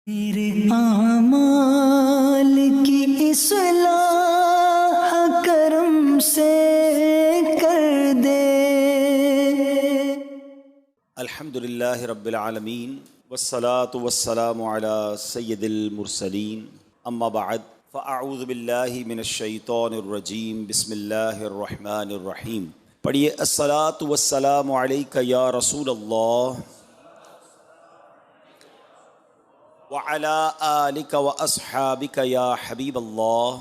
تیرے اعمال کی اصلاح کرم سے کر دے۔ الحمدللہ رب العالمین والصلاة والسلام علی سید المرسلین، اما بعد فاعوذ باللہ من الشیطان الرجیم، بسم اللہ الرحمن الرحیم۔ پڑھیے الصلاة والسلام علیک یا رسول اللہ وعلی آلک واصحابک یا حبیب اللہ۔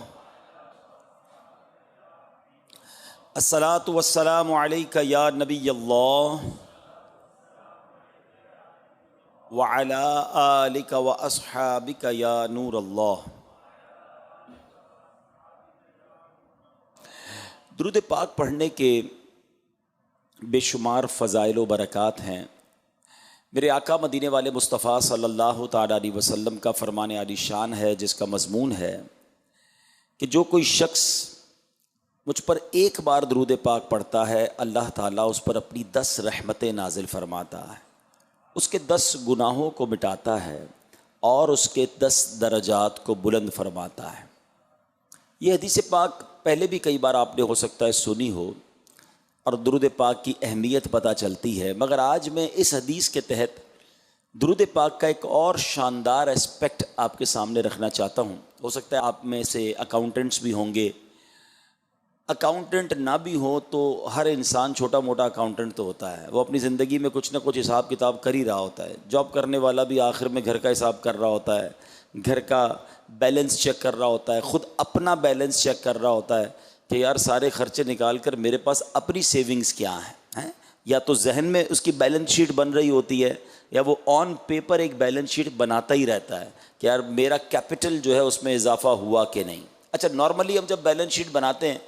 الصلاة والسلام علیک یا نبی اللہ وعلی آلک واصحابک یا نور اللہ۔ درود پاک پڑھنے کے بے شمار فضائل و برکات ہیں۔ میرے آقا مدینے والے مصطفیٰ صلی اللہ تعالیٰ علیہ وسلم کا فرمان عالی شان ہے، جس کا مضمون ہے کہ جو کوئی شخص مجھ پر ایک بار درود پاک پڑھتا ہے، اللہ تعالیٰ اس پر اپنی 10 رحمتیں نازل فرماتا ہے، اس کے 10 گناہوں کو مٹاتا ہے اور اس کے 10 درجات کو بلند فرماتا ہے۔ یہ حدیث پاک پہلے بھی کئی بار آپ نے ہو سکتا ہے سنی ہو اور درود پاک کی اہمیت پتہ چلتی ہے، مگر آج میں اس حدیث کے تحت درود پاک کا ایک اور شاندار اسپیکٹ آپ کے سامنے رکھنا چاہتا ہوں۔ ہو سکتا ہے آپ میں سے اکاؤنٹنٹس بھی ہوں گے، اکاؤنٹنٹ نہ بھی ہو تو ہر انسان چھوٹا موٹا اکاؤنٹنٹ تو ہوتا ہے، وہ اپنی زندگی میں کچھ نہ کچھ حساب کتاب کر ہی رہا ہوتا ہے۔ جاب کرنے والا بھی آخر میں گھر کا حساب کر رہا ہوتا ہے، گھر کا بیلنس چیک کر رہا ہوتا ہے، خود اپنا بیلنس چیک کر رہا ہوتا ہے کہ یار سارے خرچے نکال کر میرے پاس اپنی سیونگز کیا ہیں، یا تو ذہن میں اس کی بیلنس شیٹ بن رہی ہوتی ہے یا وہ آن پیپر ایک بیلنس شیٹ بناتا ہی رہتا ہے کہ یار میرا کیپٹل جو ہے اس میں اضافہ ہوا کہ نہیں۔ اچھا، نارملی ہم جب بیلنس شیٹ بناتے ہیں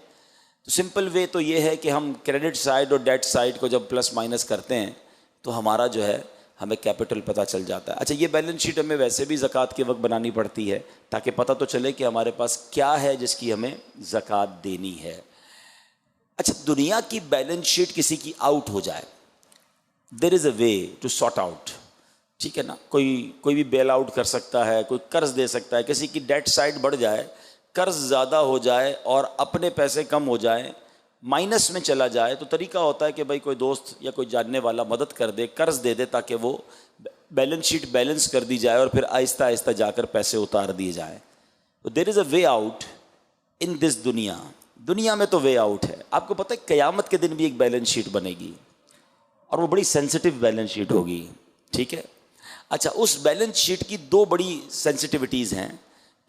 تو سمپل وے تو یہ ہے کہ ہم کریڈٹ سائڈ اور ڈیٹ سائڈ کو جب پلس مائنس کرتے ہیں تو ہمارا جو ہے ہمیں کیپٹل پتہ چل جاتا ہے۔ اچھا، یہ بیلنس شیٹ ہمیں ویسے بھی زکوٰۃ کے وقت بنانی پڑتی ہے تاکہ پتہ تو چلے کہ ہمارے پاس کیا ہے جس کی ہمیں زکوٰۃ دینی ہے۔ اچھا، دنیا کی بیلنس شیٹ کسی کی آؤٹ ہو جائے، دیر از اے وے ٹو سارٹ آؤٹ، ٹھیک ہے نا؟ کوئی بھی بیل آؤٹ کر سکتا ہے، کوئی قرض دے سکتا ہے، کسی کی ڈیٹ سائڈ بڑھ جائے، قرض زیادہ ہو جائے اور اپنے پیسے کم ہو جائیں، مائنس میں چلا جائے، تو طریقہ ہوتا ہے کہ بھائی کوئی دوست یا کوئی جاننے والا مدد کر دے، قرض دے دے تاکہ وہ بیلنس شیٹ بیلنس کر دی جائے اور پھر آہستہ آہستہ جا کر پیسے اتار دیے جائیں۔ تو دیر از اے وے آؤٹ ان دس دنیا میں تو وے آؤٹ ہے۔ آپ کو پتہ ہے قیامت کے دن بھی ایک بیلنس شیٹ بنے گی اور وہ بڑی سینسٹیو بیلنس شیٹ ہوگی، ٹھیک ہے؟ اچھا، اس بیلنس شیٹ کی 2 بڑی سینسٹیوٹیز ہیں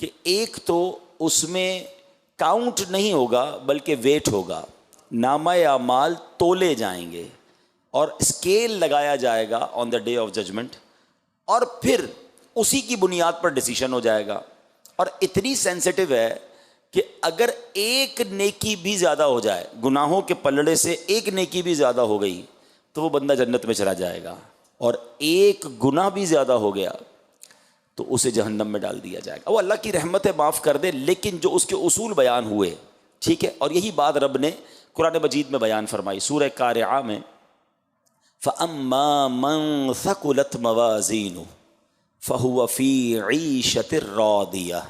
کہ ایک تو اس میں کاؤنٹ نہیں ہوگا بلکہ ویٹ ہوگا، نامہ اعمال تولے جائیں گے اور اسکیل لگایا جائے گا آن دا ڈے آف ججمنٹ، اور پھر اسی کی بنیاد پر ڈیسیشن ہو جائے گا۔ اور اتنی سینسٹیو ہے کہ اگر ایک نیکی بھی زیادہ ہو جائے، گناہوں کے پلڑے سے ایک نیکی بھی زیادہ ہو گئی تو وہ بندہ جنت میں چلا جائے گا، اور ایک گناہ بھی زیادہ ہو گیا تو اسے جہنم میں ڈال دیا جائے گا۔ وہ اللہ کی رحمت ہے، معاف کر دے، لیکن جو اس کے اصول بیان ہوئے، ٹھیک ہے؟ اور یہی بات رب نے قرآن مجید میں بیان فرمائی سورہ قارعہ میں، فَأَمَّا مَنْ ثَقُلَتْ مَوَازِينُهُ فَهُوَ فِي عِيشَةٍ رَاضِيَةٍ۔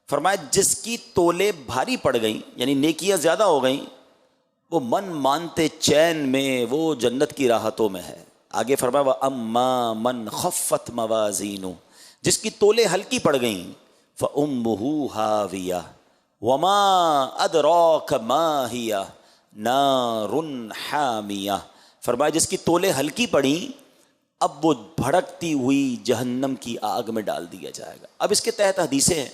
فرمایا جس کی تولے بھاری پڑ گئیں، یعنی نیکیاں زیادہ ہو گئیں، وہ من مانتے چین میں، وہ جنت کی راحتوں میں ہے۔ آگے فرمایا وَأَمَّا مَنْ خَفَّتْ مَوَازِينُهُ، جس کی تولے ہلکی پڑ گئیں، فَأُمُّهُ هَاوِيَةٌ وَمَا أَدْرَاكَ مَا هِيَ نَارٌ حَامِيَةٌ۔ فرمایا جس کی تولے ہلکی پڑیں، اب وہ بھڑکتی ہوئی جہنم کی آگ میں ڈال دیا جائے گا۔ اب اس کے تحت حدیثیں ہیں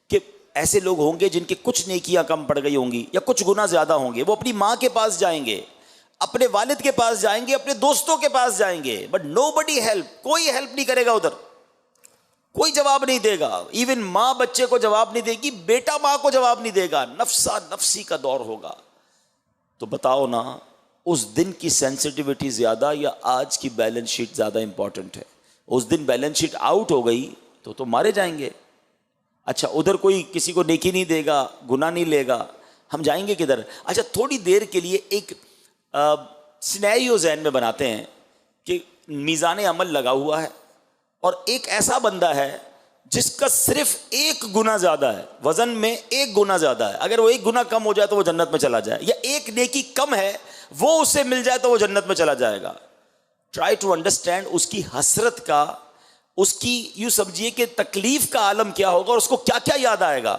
کہ ایسے لوگ ہوں گے جن کی کچھ نیکیاں کم پڑ گئی ہوں گی یا کچھ گناہ زیادہ ہوں گے، وہ اپنی ماں کے پاس جائیں گے، اپنے والد کے پاس جائیں گے، اپنے دوستوں کے پاس جائیں گے، بٹ نو بڈی ہیلپ، کوئی ہیلپ نہیں کرے گا، ادھر کوئی جواب نہیں دے گا۔ ایون ماں بچے کو جواب نہیں دے گی، بیٹا ماں کو جواب نہیں دے گا، نفسا نفسی کا دور ہوگا۔ تو بتاؤ نا، اس دن کی سینسٹیوٹی زیادہ یا آج کی بیلنس شیٹ زیادہ امپورٹنٹ ہے؟ اس دن بیلنس شیٹ آؤٹ ہو گئی تو مارے جائیں گے۔ اچھا، ادھر کوئی کسی کو نیکی نہیں دے گا، گناہ نہیں لے گا، ہم جائیں گے کدھر؟ اچھا، تھوڑی دیر کے لیے ایک سینیریو ذہن میں بناتے ہیں کہ میزان عمل لگا ہوا ہے اور ایک ایسا بندہ ہے جس کا صرف ایک گنا زیادہ ہے، وزن میں ایک گنا زیادہ ہے، اگر وہ ایک گنا کم ہو جائے تو وہ جنت میں چلا جائے، یا ایک نیکی کم ہے وہ اسے مل جائے تو وہ جنت میں چلا جائے گا. ٹرائی ٹو انڈرسٹینڈ اس کی حسرت کا، اس کی یوں سمجھیے کہ تکلیف کا عالم کیا ہوگا، اور اس کو کیا کیا یاد آئے گا.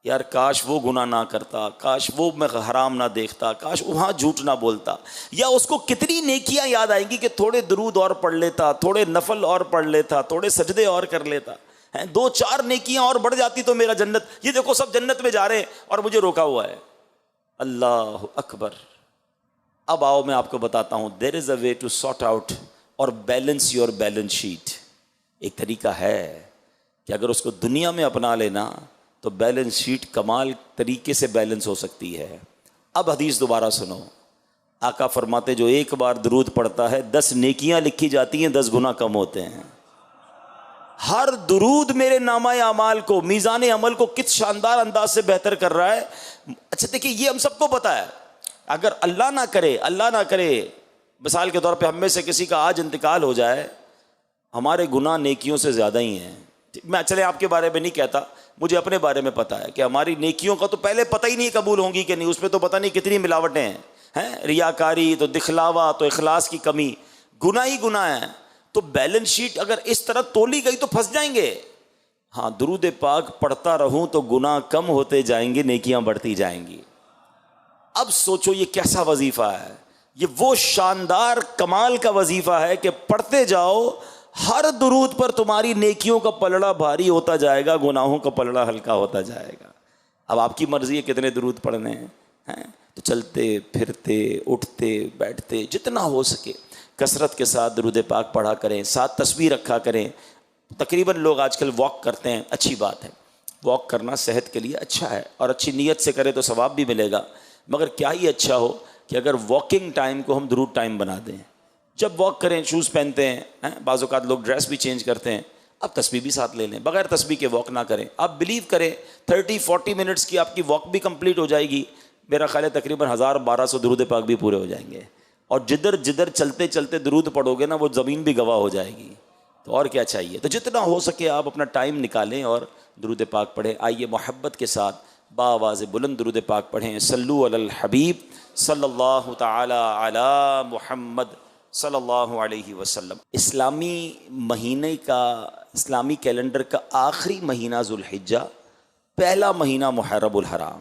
یار کاش وہ گناہ نہ کرتا، کاش وہ میں حرام نہ دیکھتا، کاش وہاں جھوٹ نہ بولتا. یا اس کو کتنی نیکیاں یاد آئیں گی کہ تھوڑے درود اور پڑھ لیتا، تھوڑے نفل اور پڑھ لیتا، تھوڑے سجدے اور کر لیتا، دو چار نیکیاں اور بڑھ جاتی تو میرا جنت. یہ دیکھو سب جنت میں جا رہے ہیں اور مجھے روکا ہوا ہے. اللہ اکبر. اب آؤ میں آپ کو بتاتا ہوں دیر از اے وے ٹو سارٹ آؤٹ اور بیلنس یور بیلنس شیٹ. ایک طریقہ ہے کہ اگر اس کو دنیا میں اپنا لینا تو بیلنس شیٹ کمال طریقے سے بیلنس ہو سکتی ہے. اب حدیث دوبارہ سنو. آقا فرماتے جو ایک بار درود پڑھتا ہے 10 نیکیاں لکھی جاتی ہیں، 10 گناہ کم ہوتے ہیں. ہر درود میرے نامہ اعمال کو، میزان عمل کو کس شاندار انداز سے بہتر کر رہا ہے. اچھا دیکھیے یہ ہم سب کو پتا ہے. اگر اللہ نہ کرے مثال کے طور پہ ہم میں سے کسی کا آج انتقال ہو جائے، ہمارے گناہ نیکیوں سے زیادہ ہی ہیں. میں چلے آپ کے بارے میں نہیں کہتا، مجھے اپنے بارے میں پتا ہے کہ ہماری نیکیوں کا تو پہلے پتہ ہی نہیں قبول ہوں گی کہ نہیں، اس میں تو پتہ نہیں کتنی ملاوٹیں ہیں، ریاکاری، تو دکھلاوا، تو اخلاص کی کمی، گناہ ہی گناہ ہیں. تو بیلنس شیٹ اگر اس طرح تولی گئی تو پھنس جائیں گے. ہاں درود پاک پڑھتا رہوں تو گناہ کم ہوتے جائیں گے، نیکیاں بڑھتی جائیں گی. اب سوچو یہ کیسا وظیفہ ہے. یہ وہ شاندار کمال کا وظیفہ ہے کہ پڑھتے جاؤ، ہر درود پر تمہاری نیکیوں کا پلڑا بھاری ہوتا جائے گا، گناہوں کا پلڑا ہلکا ہوتا جائے گا. اب آپ کی مرضی ہے کتنے درود پڑھنے ہیں. تو چلتے پھرتے اٹھتے بیٹھتے جتنا ہو سکے کثرت کے ساتھ درود پاک پڑھا کریں، ساتھ تسبیح رکھا کریں. تقریباً لوگ آج کل واک کرتے ہیں، اچھی بات ہے، واک کرنا صحت کے لیے اچھا ہے، اور اچھی نیت سے کرے تو ثواب بھی ملے گا. مگر کیا ہی اچھا ہو کہ اگر واکنگ ٹائم کو ہم درود ٹائم بنا دیں. جب واک کریں شوز پہنتے ہیں، بعض اوقات لوگ ڈریس بھی چینج کرتے ہیں، اب تسبیح بھی ساتھ لے لیں. بغیر تسبیح کے واک نہ کریں. آپ بلیو کریں 30-40 منٹس کی آپ کی واک بھی کمپلیٹ ہو جائے گی. میرا خیال ہے تقریباً 1000-1200 درود پاک بھی پورے ہو جائیں گے. اور جدھر جدھر چلتے چلتے درود پڑھو گے نا وہ زمین بھی گواہ ہو جائے گی. تو اور کیا چاہیے. تو جتنا ہو سکے آپ اپنا ٹائم نکالیں اور درود پاک پڑھیں. آئیے محبت کے ساتھ بآواز بلند درود پاک پڑھیں. صلو علی الحبیب صلی اللہ تعالی علی محمد صلی اللہ علیہ وسلم. اسلامی مہینے کا، اسلامی کیلنڈر کا آخری مہینہ ذوالحجہ، پہلا مہینہ محرم الحرام،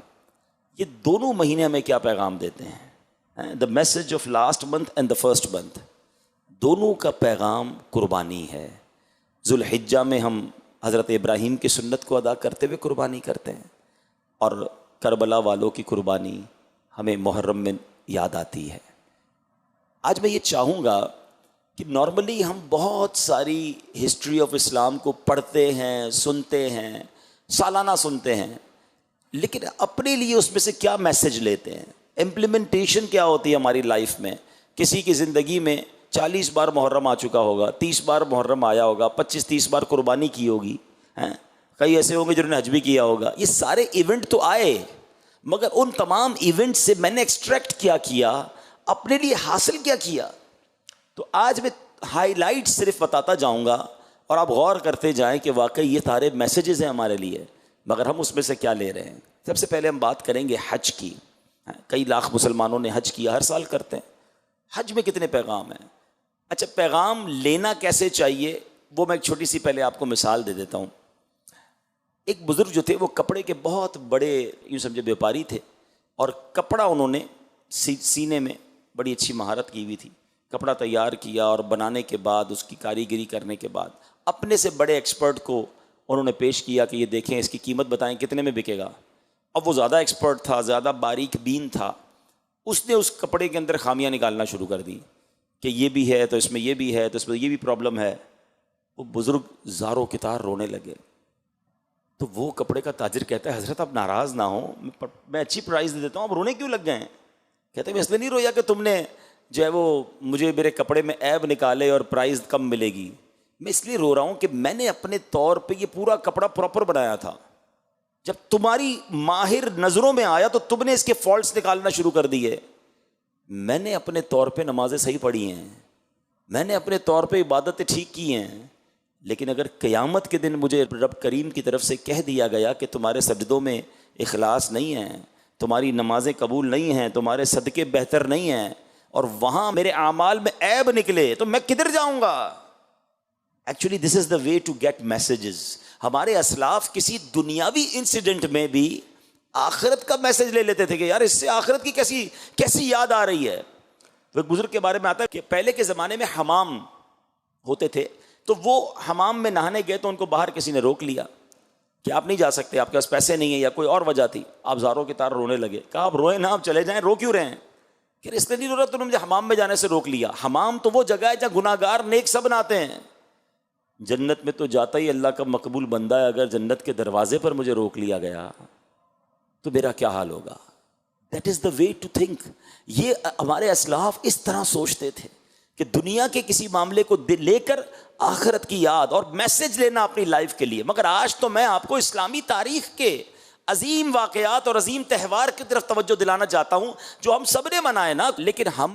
یہ دونوں مہینے ہمیں کیا پیغام دیتے ہیں؟ The message of last month and the first month, دونوں کا پیغام قربانی ہے. ذوالحجہ میں ہم حضرت ابراہیم کی سنت کو ادا کرتے ہوئے قربانی کرتے ہیں، اور کربلا والوں کی قربانی ہمیں محرم میں یاد آتی ہے. آج میں یہ چاہوں گا کہ نارملی ہم بہت ساری ہسٹری آف اسلام کو پڑھتے ہیں، سنتے ہیں، سالانہ سنتے ہیں، لیکن اپنے لیے اس میں سے کیا میسج لیتے ہیں؟ امپلیمنٹیشن کیا ہوتی ہے ہماری لائف میں؟ کسی کی زندگی میں 40 بار محرم آ چکا ہوگا، 30 بار محرم آیا ہوگا، 25-30 بار قربانی کی ہوگی، کئی ایسے ہوں گے جنہوں نے حج بھی کیا ہوگا. یہ سارے ایونٹ تو آئے، مگر ان تمام ایونٹ سے میں نے ایکسٹریکٹ کیا اپنے لیے حاصل کیا. تو آج میں ہائی لائٹ صرف بتاتا جاؤں گا اور آپ غور کرتے جائیں کہ واقعی یہ سارے میسیجز ہیں ہمارے لیے، مگر ہم اس میں سے کیا لے رہے ہیں. سب سے پہلے ہم بات کریں گے حج کی. کئی لاکھ مسلمانوں نے حج کیا، ہر سال کرتے ہیں. حج میں کتنے پیغام ہیں؟ اچھا پیغام لینا کیسے چاہیے وہ میں ایک چھوٹی سی پہلے آپ کو مثال دے دیتا ہوں. ایک بزرگ جو تھے وہ کپڑے کے بہت بڑے یوں سمجھے بیوپاری تھے، اور کپڑا انہوں نے سینے میں بڑی اچھی مہارت کی ہوئی تھی. کپڑا تیار کیا اور بنانے کے بعد اس کی کاریگری کرنے کے بعد اپنے سے بڑے ایکسپرٹ کو انہوں نے پیش کیا کہ یہ دیکھیں اس کی قیمت بتائیں کتنے میں بکے گا. اب وہ زیادہ ایکسپرٹ تھا، زیادہ باریک بین تھا، اس نے اس کپڑے کے اندر خامیاں نکالنا شروع کر دی کہ یہ بھی ہے تو اس میں یہ بھی ہے تو اس میں یہ بھی پرابلم ہے. وہ بزرگ زاروں کتار رونے لگے. تو وہ کپڑے کا تاجر کہتا ہے حضرت آپ ناراض نہ ہوں، میں اچھی پرائز دے دیتا ہوں، آپ رونے کیوں لگ گئے ہیں؟ کہتے ہیں میں اس لیے نہیں رویا کہ تم نے جو ہے وہ مجھے میرے کپڑے میں عیب نکالے اور پرائز کم ملے گی. میں اس لیے رو رہا ہوں کہ میں نے اپنے طور پہ یہ پورا کپڑا پراپر بنایا تھا. جب تمہاری ماہر نظروں میں آیا تو تم نے اس کے فالٹس نکالنا شروع کر دیے. میں نے اپنے طور پہ نمازیں صحیح پڑھی ہیں، میں نے اپنے طور پہ عبادتیں ٹھیک کی ہیں، لیکن اگر قیامت کے دن مجھے رب کریم کی طرف سے کہہ دیا گیا کہ تمہارے سجدوں میں اخلاص نہیں ہے، تمہاری نمازیں قبول نہیں ہیں، تمہارے صدقے بہتر نہیں ہیں، اور وہاں میرے اعمال میں عیب نکلے، تو میں کدھر جاؤں گا؟ Actually this is the way to get messages. ہمارے اسلاف کسی دنیاوی انسیڈنٹ میں بھی آخرت کا میسج لے لیتے تھے کہ یار اس سے آخرت کی کیسی یاد آ رہی ہے. وہ بزرگ کے بارے میں آتا ہے کہ پہلے کے زمانے میں حمام ہوتے تھے، تو وہ حمام میں نہانے گئے تو ان کو باہر کسی نے روک لیا کہ آپ نہیں جا سکتے، آپ کے پاس پیسے نہیں ہیں یا کوئی اور وجہ تھی. آپ زاروں کی طرح رونے لگے. کہا آپ روئیں نا، آپ چلے جائیں، رو کیوں رہے ہیں؟ کہ اس لیے نہیں رو رہا، تم نے مجھے حمام میں جانے سے روک لیا. حمام تو وہ جگہ ہے جہاں گناہ گار نیک سب نہاتے ہیں. جنت میں تو جاتا ہی اللہ کا مقبول بندہ ہے، اگر جنت کے دروازے پر مجھے روک لیا گیا تو میرا کیا حال ہوگا؟ That is the way to think. یہ ہمارے اسلاف اس طرح سوچتے تھے کہ دنیا کے کسی معاملے کو لے کر آخرت کی یاد اور میسج لینا اپنی لائف کے لیے. مگر آج تو میں آپ کو اسلامی تاریخ کے عظیم واقعات اور عظیم تہوار کی طرف توجہ دلانا چاہتا ہوں جو ہم سب نے منائے نا، لیکن ہم